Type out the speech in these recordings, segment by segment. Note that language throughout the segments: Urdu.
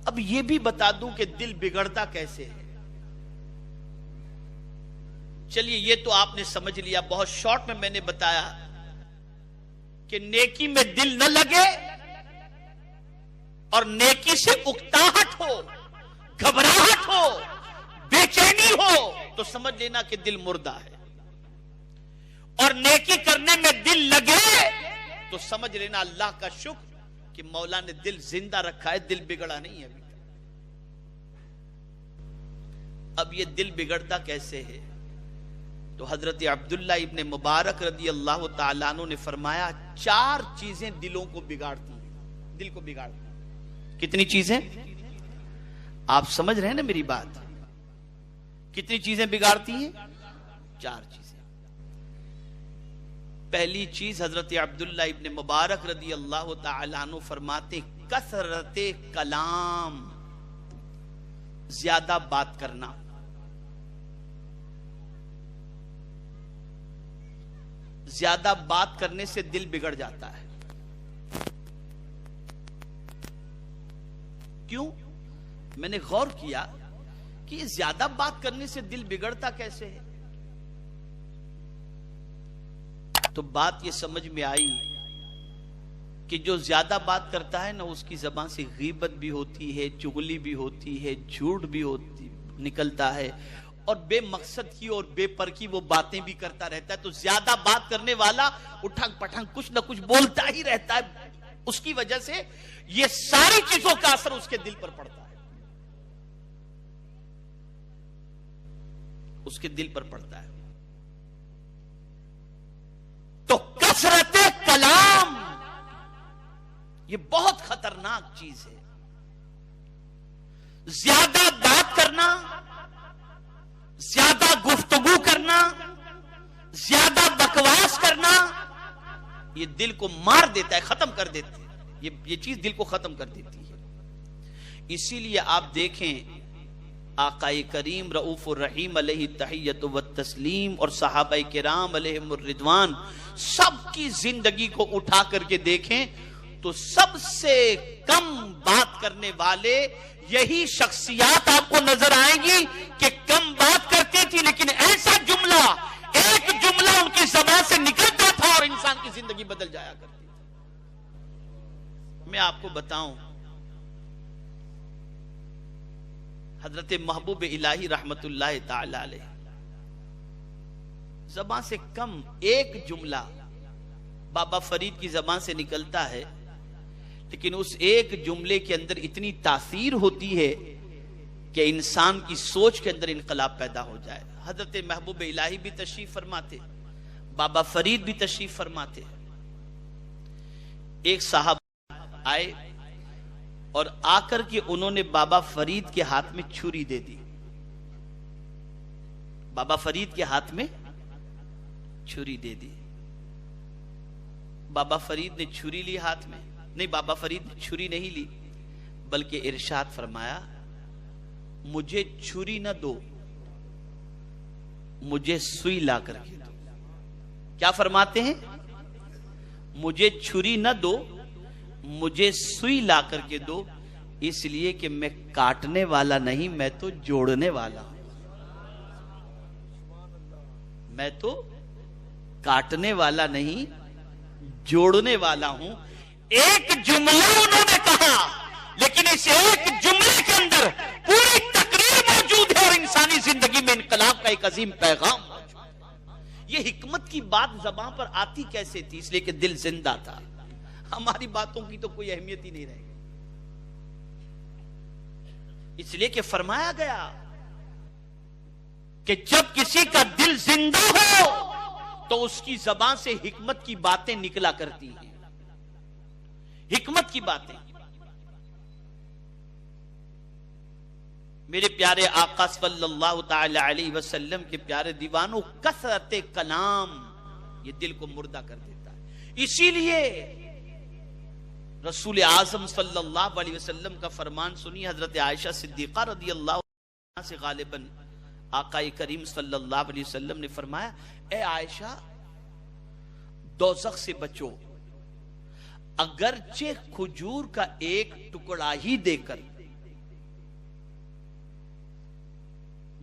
اب یہ بھی بتا دوں کہ دل بگڑتا کیسے ہے. چلیے یہ تو آپ نے سمجھ لیا. بہت شارٹ میں نے بتایا کہ نیکی میں دل نہ لگے اور نیکی سے اکتاہٹ ہو، گھبراہٹ ہو، بے چینی ہو تو سمجھ لینا کہ دل مردہ ہے. اور نیکی کرنے میں دل لگے تو سمجھ لینا اللہ کا شکر کہ مولا نے دل زندہ رکھا ہے، دل بگڑا نہیں ہے ابھی تک. اب یہ دل بگڑتا کیسے ہے؟ تو حضرت عبداللہ ابن مبارک رضی اللہ تعالیٰ عنہ نے فرمایا 4 چیزیں دلوں کو بگاڑتی ہیں، دل کو بگاڑتی ہیں. کتنی چیزیں؟ آپ سمجھ رہے ہیں نا میری بات؟ کتنی چیزیں بگاڑتی ہیں؟ 4 چیزیں. پہلی چیز حضرت عبداللہ ابن مبارک رضی اللہ تعالیٰ عنہ فرماتے کثرت کلام، زیادہ بات کرنا. زیادہ بات کرنے سے دل بگڑ جاتا ہے. کیوں؟ میں نے غور کیا کہ یہ زیادہ بات کرنے سے دل بگڑتا کیسے ہے. تو بات یہ سمجھ میں آئی کہ جو زیادہ بات کرتا ہے نا اس کی زبان سے غیبت بھی ہوتی ہے، چغلی بھی ہوتی ہے، جھوٹ بھی نکلتا ہے، اور بے مقصد کی اور بے پر کی وہ باتیں بھی کرتا رہتا ہے. تو زیادہ بات کرنے والا اٹھنگ پٹھنگ کچھ نہ کچھ بولتا ہی رہتا ہے. اس کی وجہ سے یہ ساری چیزوں کا اثر اس کے دل پر پڑتا ہے، اس کے دل پر پڑتا ہے. تو کثرت کلام یہ بہت خطرناک چیز ہے. زیادہ بات کرنا، زیادہ گفتگو کرنا، زیادہ بکواس کرنا یہ دل کو مار دیتا ہے، ختم کر دیتا ہے. یہ چیز دل کو ختم کر دیتی ہے. اسی لیے آپ دیکھیں آقا کریم رؤوف الرحیم علیہ تحیت و تسلیم اور صحابہ کرام علیہم الرضوان سب کی زندگی کو اٹھا کر کے دیکھیں تو سب سے کم بات کرنے والے یہی شخصیات آپ کو نظر آئیں گی کہ کم بات کرتی تھی، لیکن ایسا جملہ، ایک جملہ ان کی زبان سے نکلتا تھا اور انسان کی زندگی بدل جایا کرتی تھی. میں آپ کو بتاؤں، حضرت محبوب الہی رحمت اللہ تعالی علیہ زبان سے کم ایک جملہ بابا فرید کی زبان سے نکلتا ہے، لیکن اس ایک جملے کے اندر اتنی تاثیر ہوتی ہے کہ انسان کی سوچ کے اندر انقلاب پیدا ہو جائے. حضرت محبوب الہی بھی تشریف فرماتے، بابا فرید بھی تشریف فرماتے. ایک صاحب آئے اور آ کر کے انہوں نے بابا فرید کے ہاتھ میں چھری دے دی. بابا فرید کے ہاتھ میں چھری دے دی. بابا فرید نے چھری لی ہاتھ میں. نہیں، بابا فرید نے چھری نہیں لی، بلکہ ارشاد فرمایا مجھے چھری نہ دو، مجھے سوئی لا کر کے دو. کیا فرماتے ہیں؟ مجھے چھری نہ دو، مجھے سوئی لا کر کے دو، اس لیے کہ میں کاٹنے والا نہیں، میں تو جوڑنے والا ہوں. میں تو کاٹنے والا نہیں، جوڑنے والا ہوں. ایک جملہ انہوں نے کہا، لیکن اس ایک جملے کے اندر پوری تقریر موجود ہے اور انسانی زندگی میں انقلاب کا ایک عظیم پیغام موجود ہے. یہ حکمت کی بات زبان پر آتی کیسے تھی؟ اس لیے کہ دل زندہ تھا. ہماری باتوں کی تو کوئی اہمیت ہی نہیں رہے گی، اس لیے کہ فرمایا گیا کہ جب کسی کا دل زندہ ہو تو اس کی زبان سے حکمت کی باتیں نکلا کرتی ہیں. حکمت کی باتیں. میرے پیارے آقا صلی اللہ تعالی علیہ وسلم کے پیارے دیوانوں، کثرت کلام یہ دل کو مردہ کر دیتا ہے. اسی لیے رسول اعظم صلی اللہ علیہ وسلم کا فرمان سنی. حضرت عائشہ صدیقہ رضی اللہ عنہا سے غالباً آقا کریم صلی اللہ علیہ وسلم نے فرمایا، اے عائشہ دوزخ سے بچو، اگرچہ کھجور کا ایک ٹکڑا ہی دے کر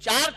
4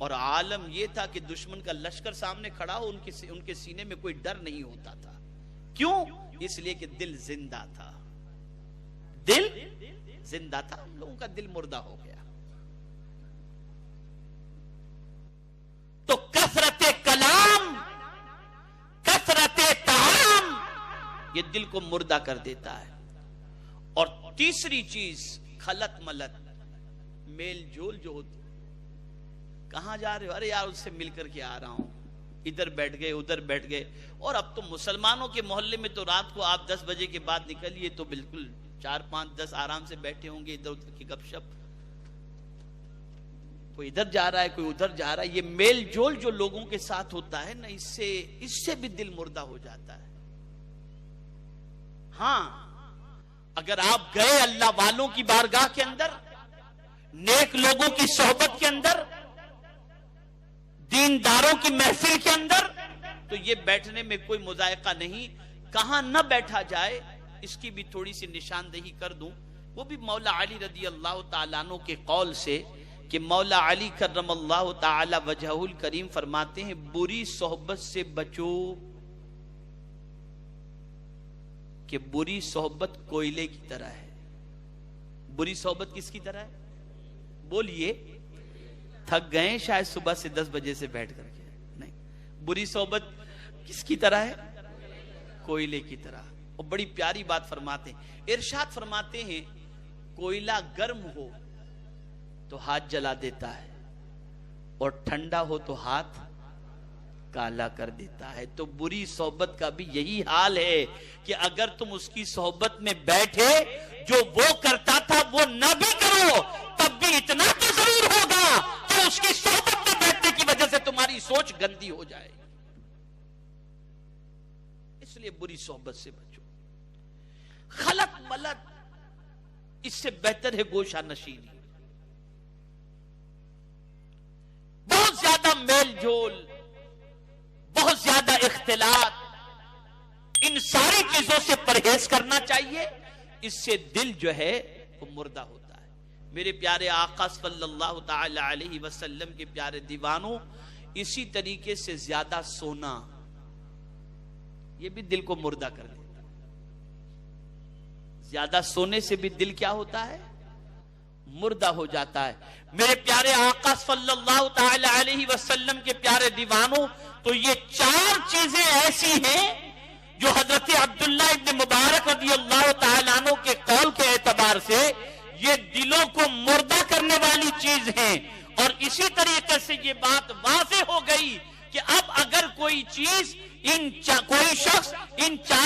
اور عالم یہ تھا کہ دشمن کا لشکر سامنے کھڑا ہو ان کے سینے میں کوئی ڈر نہیں ہوتا تھا. کیوں؟ اس لیے کہ دل زندہ تھا. دل زندہ تھا. ہم لوگوں کا دل مردہ ہو گیا. تو کثرت کلام، کثرت طعام، یہ دل کو مردہ کر دیتا ہے. اور تیسری چیز خلط ملط، میل جول جو ہوتی. کہاں جا رہے ہو؟ ارے یار اس سے مل کر کے آ رہا ہوں. ادھر بیٹھ گئے ادھر بیٹھ گئے. اور اب تو مسلمانوں کے محلے میں تو رات کو آپ 10 بجے کے بعد نکلیے تو بالکل 4 5 10 آرام سے بیٹھے ہوں گے ادھر ادھر کی گپ شپ. کوئی ادھر جا رہا ہے کوئی ادھر جا رہا ہے. یہ میل جول جو لوگوں کے ساتھ ہوتا ہے نا، اس سے بھی دل مردہ ہو جاتا ہے. ہاں اگر آپ گئے اللہ والوں کی بارگاہ کے اندر، نیک لوگوں کی صحبت کے اندر، دینداروں کی محفل کے اندر، تو یہ بیٹھنے میں کوئی مذائقہ نہیں. کہاں نہ بیٹھا جائے اس کی بھی تھوڑی سی نشاندہی کر دوں. وہ بھی مولا علی رضی اللہ تعالیٰ عنہ کے قول سے کہ مولا علی کرم اللہ تعالی وجہہ الکریم فرماتے ہیں بری صحبت سے بچو، کہ بری صحبت کوئلے کی طرح ہے. بری صحبت کس کی طرح ہے؟ بولیے. تھک گئے شاید صبح سے 10 بجے سے بیٹھ کر کے. نہیں، بری صحبت کس کی طرح ہے؟ کوئلے کی طرح. اور بڑی پیاری بات فرماتے ہیں. ارشاد فرماتے ہیں کوئلہ گرم ہو تو ہاتھ جلا دیتا ہے اور ٹھنڈا ہو تو ہاتھ کالا کر دیتا ہے. تو بری صحبت کا بھی یہی حال ہے کہ اگر تم اس کی صحبت میں بیٹھے، جو وہ کرتا تھا وہ نہ بھی کرو، تب بھی اتنا تو ضرور ہوگا کہ اس کی صحبت میں بیٹھنے کی وجہ سے تمہاری سوچ گندی ہو جائے. اس لیے بری صحبت سے بچو. خلط ملط اس سے بہتر ہے گوشہ نشینی. بہت زیادہ میل جول، بہت زیادہ اختلاط، ان ساری چیزوں سے پرہیز کرنا چاہیے. اس سے دل جو ہے وہ مردہ ہوتا ہے. میرے پیارے آقا صلی اللہ تعالی علیہ وسلم کے پیارے دیوانوں، اسی طریقے سے زیادہ سونا یہ بھی دل کو مردہ کر دیتا ہے. زیادہ سونے سے بھی دل کیا ہوتا ہے؟ مردہ ہو جاتا ہے. میرے پیارے آقا صلی اللہ تعالی علیہ وسلم کے پیارے دیوانوں، تو یہ 4 چیزیں ایسی ہیں جو حضرت عبداللہ ابن مبارک رضی اللہ تعالیٰ عنہ کے قول کے اعتبار سے یہ دلوں کو مردہ کرنے والی چیز ہیں. اور اسی طریقے سے یہ بات واضح ہو گئی کہ اب اگر کوئی چیز کوئی شخص ان 4